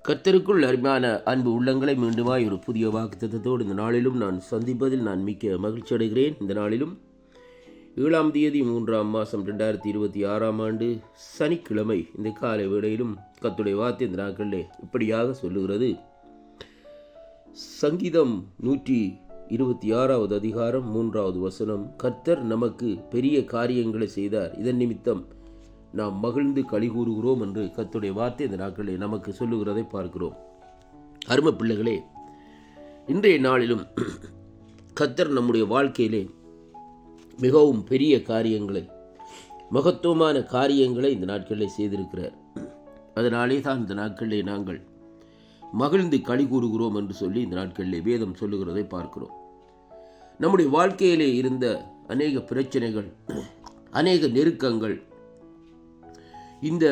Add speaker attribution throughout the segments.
Speaker 1: கர்த்தருக்குள் அருமையான அன்பு உள்ளங்களை மீண்டுமாய் ஒரு புதிய வாக்குத்தத்தத்தோடு இந்த நாளிலும் நான் சந்திப்பதில் நான் மிக்க மகிழ்ச்சி அடைகிறேன். இந்த நாளிலும் 7ஆம் தேதி 3ஆம் மாதம் 2026ஆம் ஆண்டு சனிக்கிழமை இந்த காலை வேளையிலும் கர்த்தருடைய வார்த்தை இந்த நாட்களிலே இப்படியாக சொல்லுகிறது. சங்கீதம் 126வது அதிகாரம் 3வது வசனம், கர்த்தர் நமக்கு பெரிய காரியங்களை செய்தார், இதன் நிமித்தம் நாம் மகிழ்ந்து களி கூறுகிறோம் என்று கர்த்தருடைய வார்த்தை இந்த நாட்களிலே நமக்கு சொல்லுகிறதை பார்க்கிறோம். அருமை பிள்ளைகளே, இன்றைய நாளிலும் கர்த்தர் நம்முடைய வாழ்க்கையிலே மிகவும் பெரிய காரியங்களை, மகத்துவமான காரியங்களை இந்த நாட்களிலே செய்திருக்கிறார். அதனாலே தான் இந்த நாட்களிலே நாங்கள் மகிழ்ந்து களி கூறுகிறோம் என்று சொல்லி இந்த நாட்களிலே வேதம் சொல்லுகிறதை பார்க்கிறோம். நம்முடைய வாழ்க்கையிலே இருந்த அநேக பிரச்சனைகள், அநேக நெருக்கங்கள், இந்த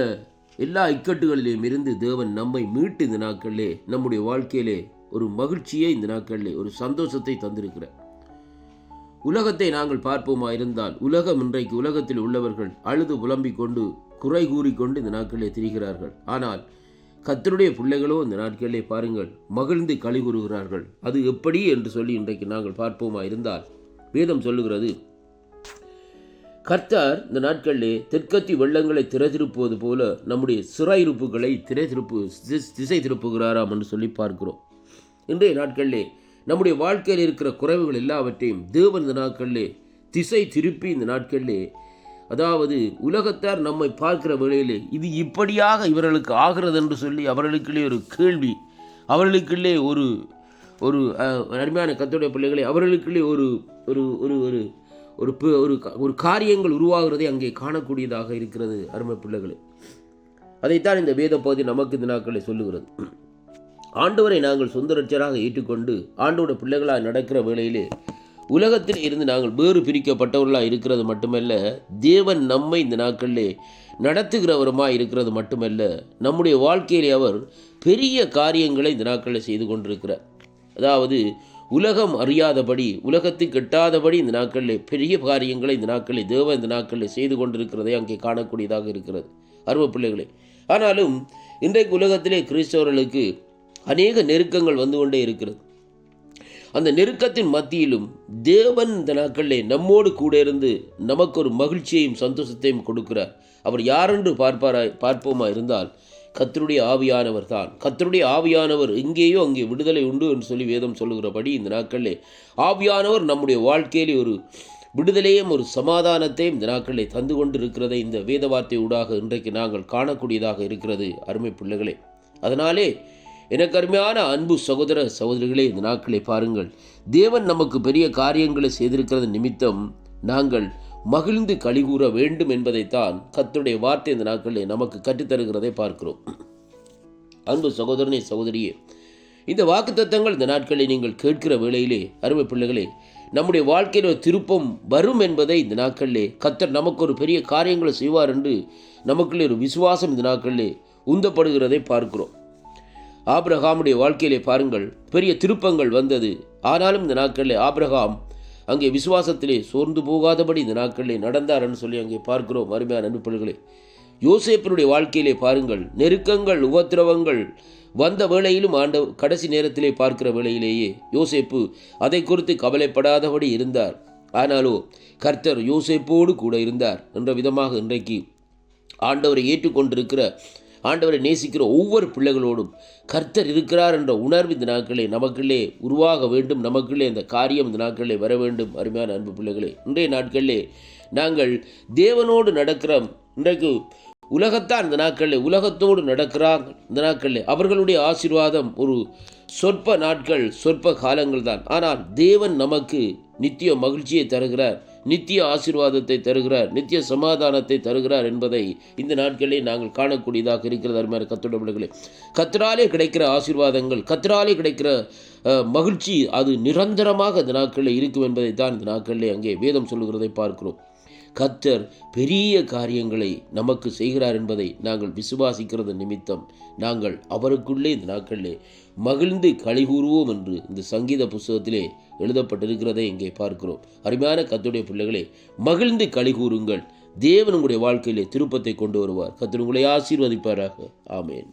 Speaker 1: எல்லா இக்கட்டுகளிலும் இருந்து தேவன் நம்மை மீட்டு இந்த நாட்களிலே நம்முடைய வாழ்க்கையிலே ஒரு மகிழ்ச்சியை, இந்த நாட்களிலே ஒரு சந்தோஷத்தை தந்திருக்கிறார். உலகத்தை நாங்கள் பார்ப்போமா இருந்தால், உலகம் இன்றைக்கு உலகத்தில் உள்ளவர்கள் அழுது புலம்பிக் கொண்டு குறை கூறிக்கொண்டு இந்த நாட்களிலே திரிகிறார்கள். ஆனால் கர்த்தருடைய பிள்ளைகளோ இந்த நாட்களிலே பாருங்கள், மகிழ்ந்து களி கூறுகிறார்கள். அது எப்படி என்று சொல்லி இன்றைக்கு நாங்கள் பார்ப்போமா இருந்தால், வேதம் சொல்லுகிறது, கர்த்தர் இந்த நாட்களிலே தெற்கத்தி வெள்ளங்களை திசை போல நம்முடைய சிறையிருப்புகளை திசை திருப்புகிறாராம் என்று சொல்லி பார்க்கிறோம். இன்றைய நாட்களிலே நம்முடைய வாழ்க்கையில் இருக்கிற குறைவுகள் எல்லாவற்றையும் தேவன் இந்த நாட்களிலே திசை திருப்பி இந்த நாட்களிலே, அதாவது உலகத்தார் நம்மை பார்க்கிற வேளையிலே இது இப்படியாக இவர்களுக்கு ஆகிறது என்று சொல்லி அவர்களுக்குள்ளே ஒரு கேள்வி, அவர்களுக்குள்ளே ஒரு ஒரு அருமையான கர்த்தருடைய பிள்ளைகளை, அவர்களுக்குள்ளே ஒரு ஒரு ஒரு ஒரு ஒரு ஒரு காரியங்கள் உருவாகிறதை அங்கே காணக்கூடியதாக இருக்கிறது. அருமை பிள்ளைகளே, அதைத்தான் இந்த வேத பகுதி நமக்கு இந்த நாட்களை சொல்லுகிறது. ஆண்டவரை நாங்கள் சொந்த ரட்சராக ஏற்றுக்கொண்டு ஆண்டோட பிள்ளைகளாக நடக்கிற வேளையிலே உலகத்தில் இருந்து நாங்கள் வேறு பிரிக்கப்பட்டவர்களாக இருக்கிறது மட்டுமல்ல, தேவன் நம்மை இந்த நாட்களிலே நடத்துகிறவருமாய் இருக்கிறது மட்டுமல்ல, நம்முடைய வாழ்க்கையிலே அவர் பெரிய காரியங்களை இந்த நாட்களில் செய்து கொண்டிருக்கிறார். அதாவது உலகம் அறியாதபடி, உலகத்துக்கு எட்டாதபடி இந்த நாட்களிலே பெரிய காரியங்களை இந்த நாட்களில் தேவன் இந்த நாட்களில் செய்து கொண்டிருக்கிறதை அங்கே காணக்கூடியதாக இருக்கிறது. அருமை பிள்ளைகளே, ஆனாலும் இன்றைக்கு உலகத்திலே கிறிஸ்தவர்களுக்கு அநேக நெருக்கங்கள் வந்து கொண்டே இருக்கிறது. அந்த நெருக்கத்தின் மத்தியிலும் தேவன் இந்த நாட்களிலே நம்மோடு கூட இருந்து நமக்கு ஒரு மகிழ்ச்சியையும் சந்தோஷத்தையும் கொடுக்கிறார். அவர் யாரென்று பார்ப்போமா இருந்தால், கர்த்தருடைய ஆவியானவர் தான். கர்த்தருடைய ஆவியானவர் எங்கேயோ அங்கே விடுதலை உண்டு என்று சொல்லி வேதம் சொல்லுகிறபடி இந்த நாட்களிலே ஆவியானவர் நம்முடைய வாழ்க்கையிலே ஒரு விடுதலையும் ஒரு சமாதானத்தையும் இந்த நாட்களிலே தந்து கொண்டு இருக்கிறதை இந்த வேத வார்த்தை ஊடாக இன்றைக்கு நாங்கள் காணக்கூடியதாக இருக்கிறது. அருமை பிள்ளைகளே, அதனாலே எனக்கு அருமையான அன்பு சகோதர சகோதரிகளே, இந்த நாட்களை பாருங்கள், தேவன் நமக்கு பெரிய காரியங்களை செய்திருக்கிறது நிமித்தம் நாங்கள் மகிழ்ந்து களி கூற வேண்டும் என்பதைத்தான் கர்த்தருடைய வார்த்தை இந்த நாட்களில் நமக்கு கற்றுத்தருகிறதை பார்க்கிறோம். அன்பு சகோதரனே சகோதரியே, இந்த வாக்குத்தத்தங்கள் இந்த நாட்களில் நீங்கள் கேட்கிற வேளையிலே அருமை பிள்ளைகளே, நம்முடைய வாழ்க்கையில் ஒரு திருப்பம் வரும் என்பதை இந்த நாட்களிலே கர்த்தர் நமக்கு ஒரு பெரிய காரியங்களை செய்வார் என்று நமக்குள்ளே ஒரு விசுவாசம் இந்த நாட்களிலே உந்தப்படுகிறதை பார்க்கிறோம். ஆபிரகாமுடைய வாழ்க்கையிலே பாருங்கள், பெரிய திருப்பங்கள் வந்தது. ஆனாலும் இந்த நாட்களிலே ஆபிரகாம் அங்கே விசுவாசத்திலே சோர்ந்து போகாதபடி இந்த நாட்களிலே நடந்தார் என்று சொல்லி அங்கே பார்க்கிறோம். அருமையான அன்பு பிள்ளைகளே, யோசேப்பினுடைய வாழ்க்கையிலே பாருங்கள், நெருக்கங்கள் உபத்திரவங்கள் வந்த வேளையிலும் கடைசி நேரத்திலே பார்க்கிற வேளையிலேயே யோசேப்பு அதை குறித்து கவலைப்படாதபடி இருந்தார். ஆனாலோ கர்த்தர் யோசேப்போடு கூட இருந்தார் என்ற விதமாக இன்றைக்கு ஆண்டவரை ஏற்றுக்கொண்டிருக்கிற, ஆண்டவரை நேசிக்கிற ஒவ்வொரு பிள்ளைகளோடும் கர்த்தர் இருக்கிறார் என்ற உணர்வு இந்த நாட்களே நமக்குள்ளே உருவாக வேண்டும். நமக்குள்ளே இந்த காரியம் இந்த நாட்களிலே வர வேண்டும். அருமையான அன்பு பிள்ளைகளே, இன்றைய நாட்களிலே நாங்கள் தேவனோடு நடக்கிற, இன்றைக்கு உலகத்தான் இந்த நாட்களில் உலகத்தோடு நடக்கிறாங்க. இந்த நாட்களில் அவர்களுடைய ஆசீர்வாதம் ஒரு சொற்ப நாட்கள், சொற்ப காலங்கள் தான். ஆனால் தேவன் நமக்கு நித்திய மகிழ்ச்சியை தருகிறார், நித்திய ஆசீர்வாதத்தை தருகிறார், நித்திய சமாதானத்தை தருகிறார் என்பதை இந்த நாட்களிலே நாங்கள் காணக்கூடியதாக இருக்கிறது. அருமையான கர்த்தருடைய பிள்ளைகளே, கர்த்தராலே கிடைக்கிற ஆசீர்வாதங்கள், கர்த்தராலே கிடைக்கிற மகிழ்ச்சி அது நிரந்தரமாக இந்த நாட்களில் இருக்கும் என்பதைத்தான் இந்த நாட்களிலே அங்கே வேதம் சொல்லுகிறதை பார்க்கிறோம். கர்த்தர் பெரிய காரியங்களை நமக்கு செய்கிறார் என்பதை நாங்கள் விசுவாசிக்கிறது நிமித்தம் நாங்கள் அவருக்குள்ளே இந்த நாட்களிலே மகிழ்ந்து களி கூறுவோம் என்று இந்த சங்கீத புஸ்தகத்திலே எழுதப்பட்டிருக்கிறதை இங்கே பார்க்கிறோம். அருமையான கர்த்தருடைய பிள்ளைகளே, மகிழ்ந்து களி கூறுங்கள். தேவன் உங்களுடைய வாழ்க்கையிலே திருப்பத்தை கொண்டு வருவார். கர்த்தர் உங்களை ஆசீர்வதிப்பாராக. ஆமேன்.